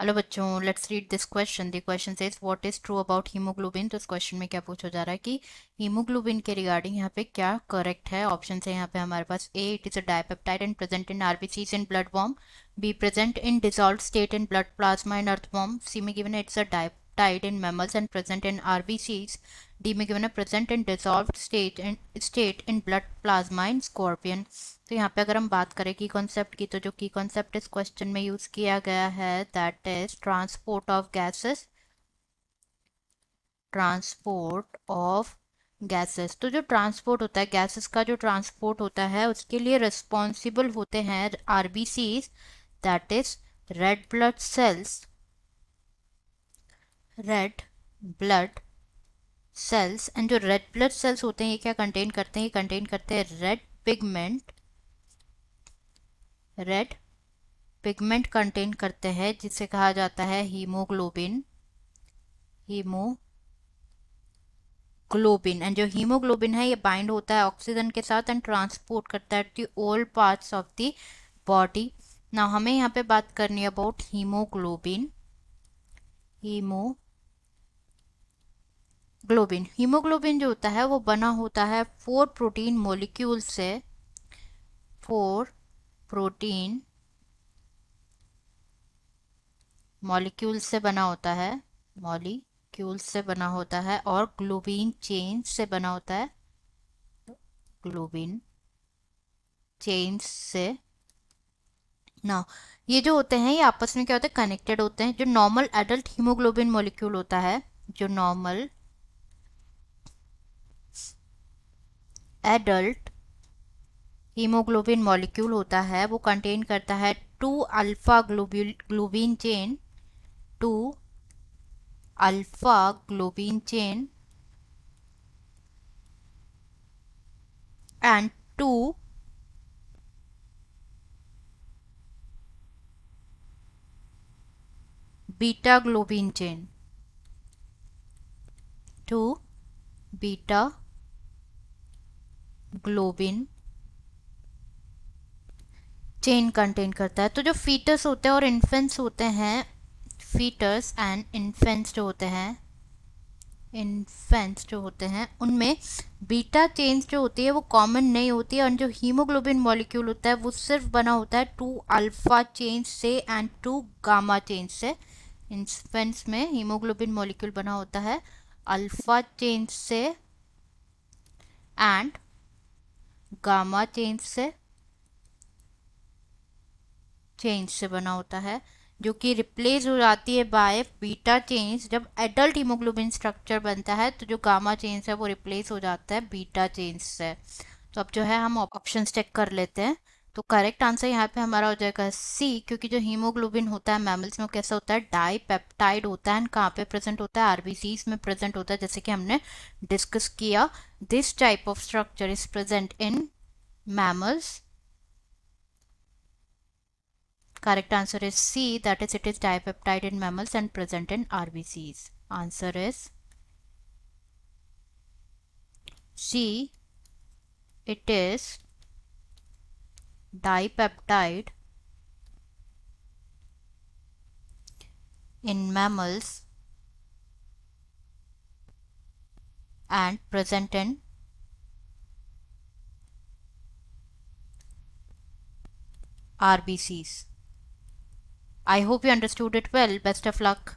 Hello बच्चों, let's read this question. The question says what is true about haemoglobin. तो इस question में क्या पूछा जा रहा है कि हीमोग्लोबिन के रिगार्डिंग यहाँ पे क्या करेक्ट है। ऑप्शन है यहाँ पे हमारे पास A, it is a dipeptide and present in RBCs in blood form. B, present in dissolved state in blood plasma in earthworm. C में गिवन है it's a dipeptide in mammals and present in RBCs. D में given है present in dissolved state in blood plasma in scorpion. तो यहाँ पे अगर हम बात करें की कॉन्सेप्ट की, तो जो की कॉन्सेप्ट इस क्वेश्चन में यूज किया गया है that is transport of gases. Transport of gases, तो जो ट्रांसपोर्ट होता है गैसेस का, जो ट्रांसपोर्ट होता है उसके लिए रिस्पॉन्सिबल होते हैं RBCs, that is red blood cells. Red blood cells, and जो रेड ब्लड सेल्स होते हैं ये क्या कंटेन करते हैं, ये कंटेन करते हैं red pigment. Red pigment contain करते हैं जिसे कहा जाता है हीमोग्लोबिन। हीमोग्लोबिन, एंड जो हीमोग्लोबिन है ये बाइंड होता है ऑक्सीजन के साथ एंड ट्रांसपोर्ट करता है to all parts of the body. ना हमें यहाँ पे बात करनी है अबाउट हीमोग्लोबिन। हीमोग्लोबिन जो होता है वो बना होता है 4 प्रोटीन मोलिक्यूल से। 4 प्रोटीन मॉलिक्यूल से बना होता है। मॉलिक्यूल से बना होता है और ग्लोबिन चेन से बना होता है। ग्लोबिन चेन से ना, ये जो होते हैं ये आपस में क्या होते हैं, कनेक्टेड होते हैं। जो नॉर्मल एडल्ट हीमोग्लोबिन मॉलिक्यूल होता है, जो नॉर्मल एडल्ट हीमोग्लोबिन मॉलिक्यूल होता है वो कंटेन करता है 2 alpha globin chain. 2 alpha globin chain and 2 beta globin chain. 2 beta globin chain contain करता है। तो जो फीटस होते हैं और इन्फेंट्स होते हैं, फीटस एंड इन्फेंट्स जो होते हैं, इन्फेंट्स जो होते हैं उनमें बीटा चेन्स जो होती है वो कॉमन नहीं होती है, और जो हीमोग्लोबिन मॉलिक्यूल होता है वो सिर्फ बना होता है 2 अल्फा चेन से एंड 2 गामा चेन से। इन्फेंट्स में हीमोग्लोबिन मॉलिक्यूल बना होता है अल्फा चेन से एंड गामा चेन से बना होता है, जो कि रिप्लेस हो जाती है बाय बीटा चेन्स। जब एडल्ट हीमोग्लोबिन स्ट्रक्चर बनता है तो जो गामा चेन्स है वो रिप्लेस हो जाता है बीटा चेन्स से। तो अब जो है हम ऑप्शन चेक कर लेते हैं। तो करेक्ट आंसर यहाँ पे हमारा हो जाएगा सी, क्योंकि जो हीमोग्लोबिन होता है मैमल्स में वो कैसा होता है, डाई पेप्टाइड होता है। एंड कहाँ पे प्रेजेंट होता है, आरबीसीज में प्रेजेंट होता है, जैसे कि हमने डिस्कस किया। This type of structure is present in mammals. Correct answer is C, that is it is dipeptide in mammals and present in RBCs. Answer is C, it is dipeptide in mammals and present in RBCs. I hope you understood it well. Best of luck.